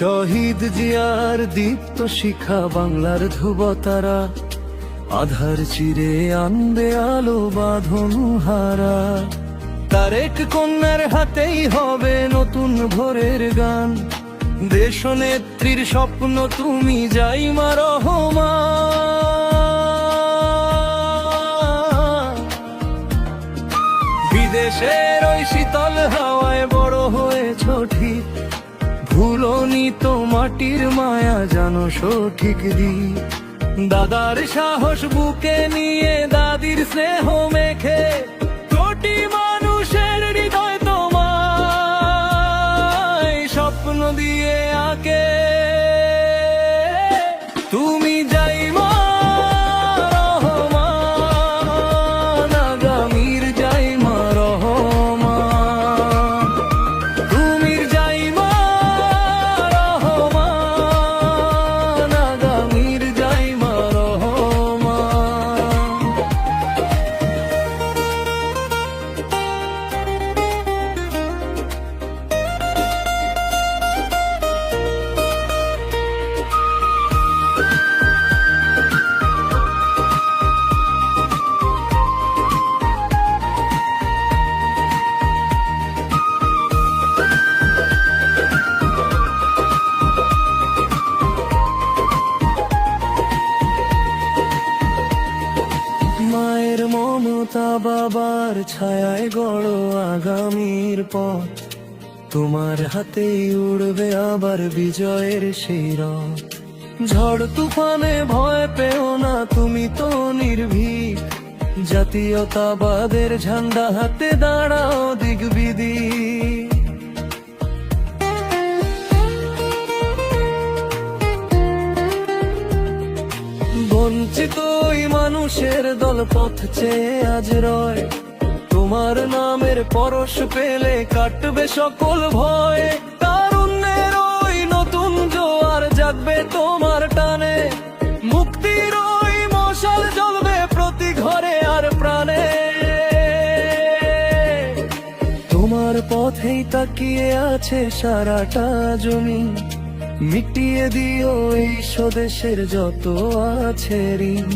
শহীদ জিয়ার দীপ্ত শিখা বাংলার ধ্রুবতারা, আধার চিরে আনবে আলো বাঁধন হারা। তারেক কন্যার হাতেই হবে নতুন ভোরের গান, দেশনেত্রীর স্বপ্ন তুমি জাইমা রহমান। বিদেশের ওই শীতল হাওয়ায় বড় হয়েছ ঠিক, ভুলনি তো মাটির মায়া জানো সঠিক দিক। দাদার সাহস বুকে নিয়ে দাদির স্নেহ মেখে কোটি মানুষের হৃদয় তোমায় স্বপ্ন দিয়ে আঁকে। তুমি জাইমা রহমান, আগামীর জাইমা রহমান। তুমি জাইমা রহমান, আগামীর জাইমা রহমান। মায়ের মমতা বাবার ছায়ায় গড় আগামীর পথ, তোমার হাতেই উড়বে আবার বিজয়ের সেই রথ। ঝড় তুফানে ভয় পেও না তুমি তো নির্ভীক, জাতীয়তাবাদের ঝান্ডা হাতে দাঁড়াও দিগবিদিক। বঞ্চিত ওই মানুষের দল পথ চেয়ে আজ রয়, তোমার নামের পরশ পেলে কাটবে সকল ভয়। তারুণ্যের ওই নতুন জোয়ার জাগবে তোমার টানে, মুক্তির ওই মশাল জ্বলবে প্রতি ঘরে আর প্রাণে। তোমার পথেই তাকিয়ে আছে সারাটা জমি, মিটিয়ে দিও এই স্বদেশের যত আছে ঋণ।